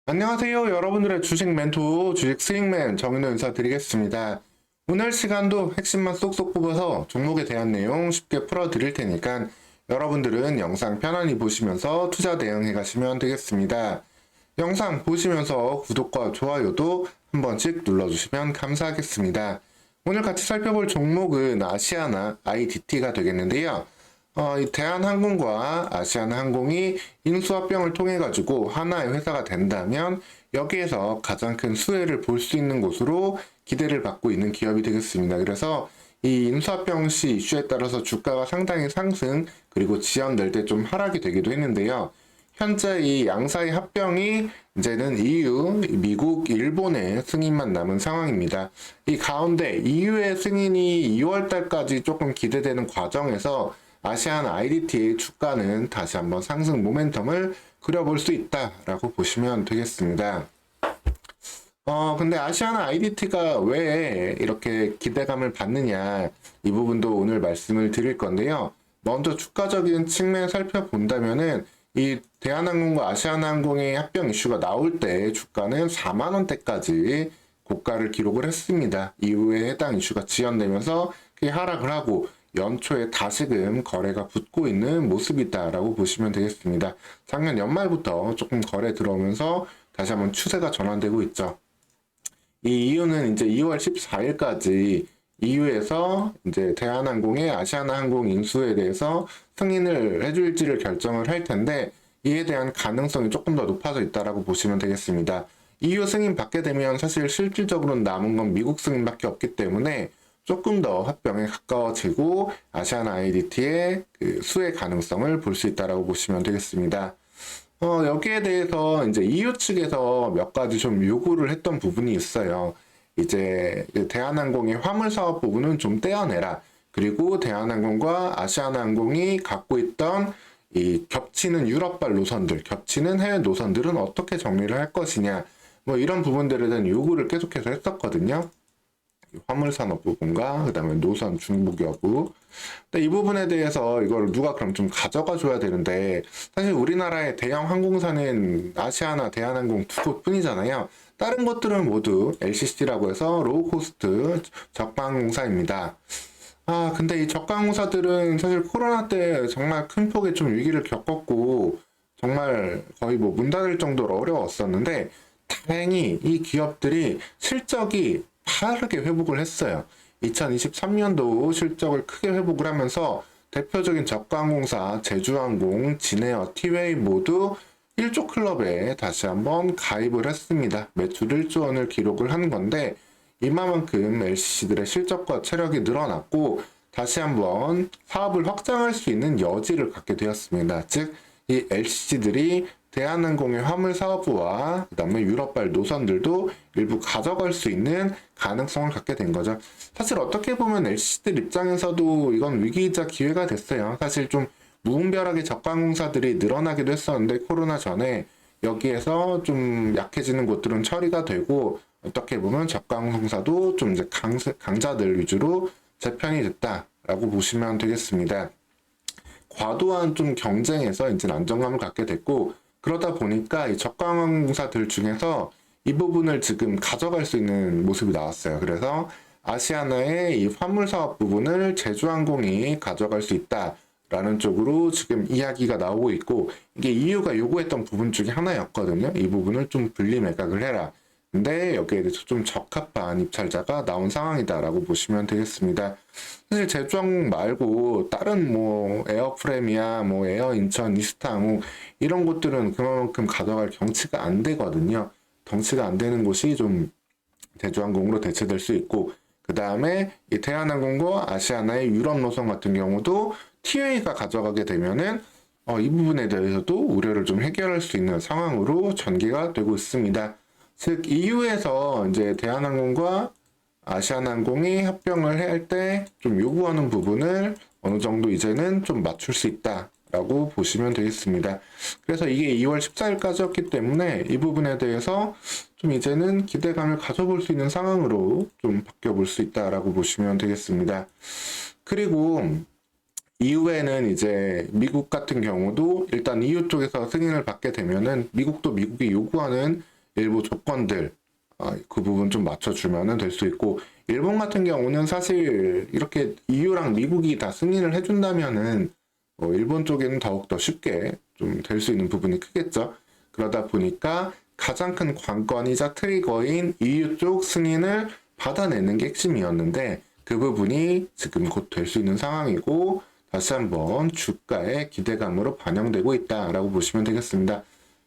안녕하세요. 여러분들의 주식 멘토, 주식 스윙맨 정인호 인사드리겠습니다. 오늘 시간도 핵심만 쏙쏙 뽑아서 종목에 대한 내용 쉽게 풀어드릴 테니까 여러분들은 영상 편안히 보시면서 투자 대응해 가시면 되겠습니다. 영상 보시면서 구독과 좋아요도 한 번씩 눌러주시면 감사하겠습니다. 오늘 같이 살펴볼 종목은 아시아나 IDT가 되겠는데요. 이 대한항공과 아시아나항공이 인수합병을 통해 가지고 하나의 회사가 된다면 여기에서 가장 큰 수혜를 볼 수 있는 곳으로 기대를 받고 있는 기업이 되겠습니다. 그래서 이 인수합병 시 이슈에 따라서 주가가 상당히 상승 그리고 지연될 때 좀 하락이 되기도 했는데요. 현재 이 양사의 합병이 이제는 EU, 미국, 일본의 승인만 남은 상황입니다. 이 가운데 EU의 승인이 2월 달까지 조금 기대되는 과정에서 아시안 IDT의 주가는 다시 한번 상승 모멘텀을 그려볼 수 있다라고 보시면 되겠습니다. 근데 아시안 IDT가 왜 이렇게 기대감을 받느냐, 이 부분도 오늘 말씀을 드릴 건데요. 먼저 주가적인 측면 살펴본다면은 이 대한항공과 아시아나항공의 합병 이슈가 나올 때 주가는 4만 원대까지 고가를 기록을 했습니다. 이후에 해당 이슈가 지연되면서 그게 하락을 하고 연초에 다시금 거래가 붙고 있는 모습이다라고 보시면 되겠습니다. 작년 연말부터 조금 거래 들어오면서 다시 한번 추세가 전환되고 있죠. 이 이유는 이제 2월 14일까지 EU에서 이제 대한항공의 아시아나항공 인수에 대해서 승인을 해줄지를 결정을 할 텐데 이에 대한 가능성이 조금 더 높아져 있다라고 보시면 되겠습니다. EU 승인 받게 되면 사실 실질적으로는 남은 건 미국 승인밖에 없기 때문에 조금 더 합병에 가까워지고 아시안 IDT의 그 수혜 가능성을 볼 수 있다라고 보시면 되겠습니다. 여기에 대해서 이제 EU 측에서 몇 가지 좀 요구를 했던 부분이 있어요. 이제 대한항공의 화물 사업 부분은 좀 떼어내라. 그리고 대한항공과 아시아나항공이 갖고 있던 이 겹치는 유럽발 노선들, 겹치는 해외 노선들은 어떻게 정리를 할 것이냐. 뭐 이런 부분들에 대한 요구를 계속해서 했었거든요. 화물산업 부분과 그 다음에 노선 중복 여부. 근데 이 부분에 대해서 이걸 누가 그럼 좀 가져가 줘야 되는데 사실 우리나라의 대형 항공사는 아시아나 대한항공 두 곳뿐이잖아요. 다른 것들은 모두 LCC라고 해서 로우코스트 저가항공사입니다. 근데 이 저가항공사들은 사실 코로나 때 정말 큰 폭의 좀 위기를 겪었고 정말 거의 뭐 문 닫을 정도로 어려웠었는데 다행히 이 기업들이 실적이 빠르게 회복을 했어요. 2023년도 실적을 크게 회복을 하면서 대표적인 저가항공사 제주항공, 진에어, 티웨이 모두 1조 클럽에 다시 한번 가입을 했습니다. 매출 1조 원을 기록을 한 건데 이만큼 LCC들의 실적과 체력이 늘어났고 다시 한번 사업을 확장할 수 있는 여지를 갖게 되었습니다. 즉, 이 LCC들이 대한항공의 화물 사업부와 그 다음에 유럽발 노선들도 일부 가져갈 수 있는 가능성을 갖게 된 거죠. 사실 어떻게 보면 LCC들 입장에서도 이건 위기이자 기회가 됐어요. 사실 좀 무분별하게 저가항공사들이 늘어나기도 했었는데 코로나 전에 여기에서 좀 약해지는 곳들은 처리가 되고 어떻게 보면 저가항공사도 좀 이제 강자들 위주로 재편이 됐다라고 보시면 되겠습니다. 과도한 좀 경쟁에서 이제 안정감을 갖게 됐고 그러다 보니까 이 저가항공사들 중에서 이 부분을 지금 가져갈 수 있는 모습이 나왔어요. 그래서 아시아나의 이 화물 사업 부분을 제주항공이 가져갈 수 있다라는 쪽으로 지금 이야기가 나오고 있고 이게 EU가 요구했던 부분 중에 하나였거든요. 이 부분을 좀 분리 매각을 해라. 근데 여기에 대해서 좀 적합한 입찰자가 나온 상황이다라고 보시면 되겠습니다. 사실 제주항공 말고 다른 뭐 에어프레미아, 뭐 에어 인천, 이스타항공 이런 곳들은 그만큼 가져갈 경치가 안 되거든요. 덩치가 안 되는 곳이 좀 제주항공으로 대체될 수 있고 그 다음에 이 대한항공과 아시아나의 유럽 노선 같은 경우도 TA가 가져가게 되면은 이 부분에 대해서도 우려를 좀 해결할 수 있는 상황으로 전개가 되고 있습니다. 즉 EU에서 이제 대한항공과 아시아나항공이 합병을 할 때 좀 요구하는 부분을 어느 정도 이제는 좀 맞출 수 있다라고 보시면 되겠습니다. 그래서 이게 2월 14일까지였기 때문에 이 부분에 대해서 좀 이제는 기대감을 가져볼 수 있는 상황으로 좀 바뀌어볼 수 있다라고 보시면 되겠습니다. 그리고 이후에는 이제 미국 같은 경우도 일단 EU 쪽에서 승인을 받게 되면은 미국도 미국이 요구하는 일부 조건들 그 부분 좀 맞춰주면 될 수 있고, 일본 같은 경우는 사실 이렇게 EU랑 미국이 다 승인을 해준다면은 일본 쪽에는 더욱더 쉽게 좀 될 수 있는 부분이 크겠죠. 그러다 보니까 가장 큰 관건이자 트리거인 EU 쪽 승인을 받아내는 게 핵심이었는데, 그 부분이 지금 곧 될 수 있는 상황이고, 다시 한번 주가의 기대감으로 반영되고 있다라고 보시면 되겠습니다.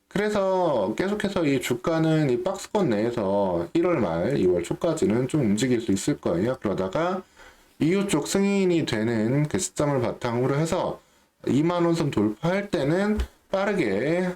그래서 계속해서 이 주가는 이 박스권 내에서 1월 말 2월 초까지는 좀 움직일 수 있을 거예요. 그러다가 EU 쪽 승인이 되는 그 시점을 바탕으로 해서 2만원 선 돌파할 때는 빠르게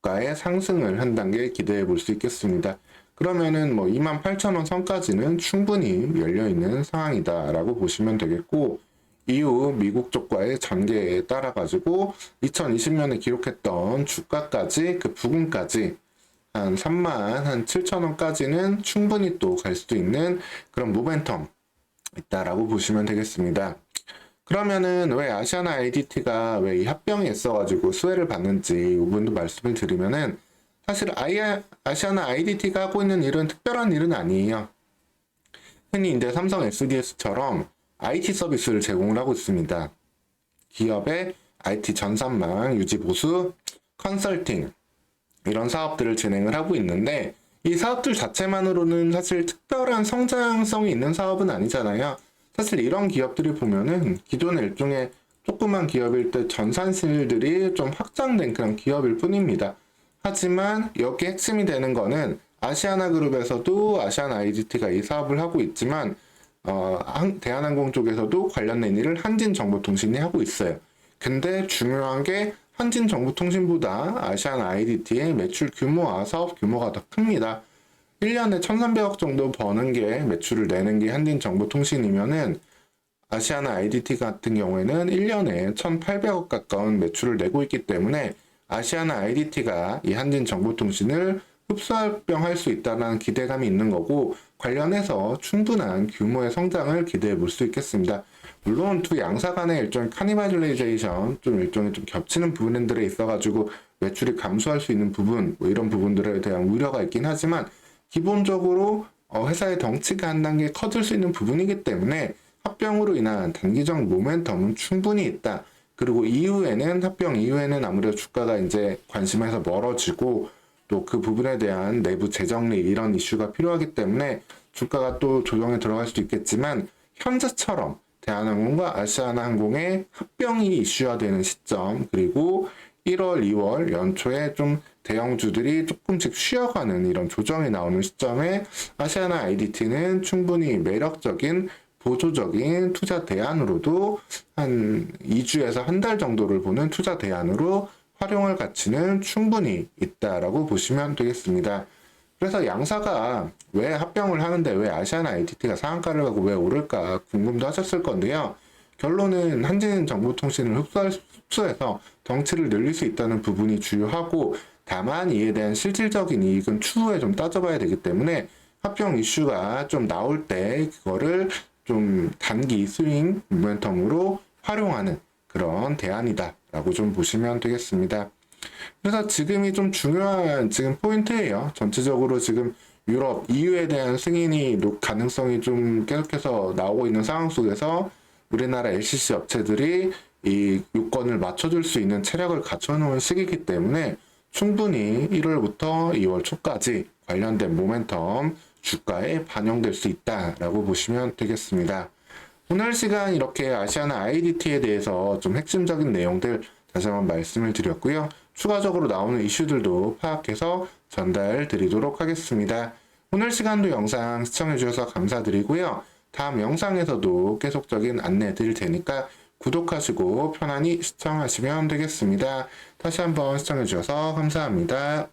주가의 상승을 한 단계 기대해 볼 수 있겠습니다. 그러면은 28,000원 선까지는 충분히 열려 있는 상황이다 라고 보시면 되겠고, 이후 미국 쪽과의 전개에 따라 가지고 2020년에 기록했던 주가까지 그 부근까지 한 37,000원까지는 충분히 또 갈 수도 있는 그런 모멘텀 있다라고 보시면 되겠습니다. 그러면은 왜 아시아나 IDT가 왜 이 합병이 있어가지고 수혜를 받는지 이 부분도 말씀을 드리면은, 사실 아시아나 IDT가 하고 있는 일은 특별한 일은 아니에요. 흔히 이제 삼성 SDS처럼 IT 서비스를 제공을 하고 있습니다. 기업의 IT 전산망 유지 보수, 컨설팅 이런 사업들을 진행을 하고 있는데, 이 사업들 자체만으로는 사실 특별한 성장성이 있는 사업은 아니잖아요. 사실 이런 기업들이 보면은 기존의 일종의 조그만 기업일 때 전산실들이 좀 확장된 그런 기업일 뿐입니다. 하지만 여기 핵심이 되는 거는 아시아나 그룹에서도 아시아나 IDT가 이 사업을 하고 있지만, 대한항공 쪽에서도 관련된 일을 한진정보통신이 하고 있어요. 근데 중요한 게 한진정보통신보다 아시아나 IDT의 매출 규모와 사업 규모가 더 큽니다. 1년에 1,300억 정도 버는 게 매출을 내는 게 한진정보통신이면은, 아시아나 IDT 같은 경우에는 1년에 1,800억 가까운 매출을 내고 있기 때문에 아시아나 IDT가 이 한진정보통신을 흡수합병할 수 있다는 기대감이 있는 거고, 관련해서 충분한 규모의 성장을 기대해 볼 수 있겠습니다. 물론 두 양사 간의 일종의 카니발레이제이션, 좀 일종의 좀 겹치는 부분들에 있어가지고 매출이 감소할 수 있는 부분, 이런 부분들에 대한 우려가 있긴 하지만, 기본적으로 회사의 덩치가 한 단계 커질 수 있는 부분이기 때문에 합병으로 인한 단기적 모멘텀은 충분히 있다. 그리고 합병 이후에는 아무래도 주가가 이제 관심에서 멀어지고, 또 그 부분에 대한 내부 재정리 이런 이슈가 필요하기 때문에 주가가 또 조정에 들어갈 수도 있겠지만, 현재처럼 대한항공과 아시아나항공의 합병이 이슈화되는 시점, 그리고 1월, 2월 연초에 좀 대형주들이 조금씩 쉬어가는 이런 조정이 나오는 시점에 아시아나 IDT는 충분히 매력적인 보조적인 투자 대안으로도 한 2주에서 한 달 정도를 보는 투자 대안으로 활용할 가치는 충분히 있다라고 보시면 되겠습니다. 그래서 양사가 왜 합병을 하는데 왜 아시아나 IDT가 상한가를 가고 왜 오를까 궁금도 하셨을 건데요. 결론은 한진정보통신을 흡수해서 덩치를 늘릴 수 있다는 부분이 주요하고, 다만 이에 대한 실질적인 이익은 추후에 좀 따져봐야 되기 때문에 합병 이슈가 좀 나올 때 그거를 좀 단기 스윙 모멘텀으로 활용하는 그런 대안이다 라고 좀 보시면 되겠습니다. 그래서 지금이 좀 중요한 지금 포인트예요. 전체적으로 지금 유럽, EU에 대한 승인이 가능성이 좀 계속해서 나오고 있는 상황 속에서 우리나라 LCC 업체들이 이 요건을 맞춰줄 수 있는 체력을 갖춰놓은 시기이기 때문에 충분히 1월부터 2월 초까지 관련된 모멘텀 주가에 반영될 수 있다라고 보시면 되겠습니다. 오늘 시간 이렇게 아시아나 IDT에 대해서 좀 핵심적인 내용들 다시 한번 말씀을 드렸고요. 추가적으로 나오는 이슈들도 파악해서 전달 드리도록 하겠습니다. 오늘 시간도 영상 시청해 주셔서 감사드리고요. 다음 영상에서도 계속적인 안내 드릴 테니까 구독하시고 편안히 시청하시면 되겠습니다. 다시 한번 시청해 주셔서 감사합니다.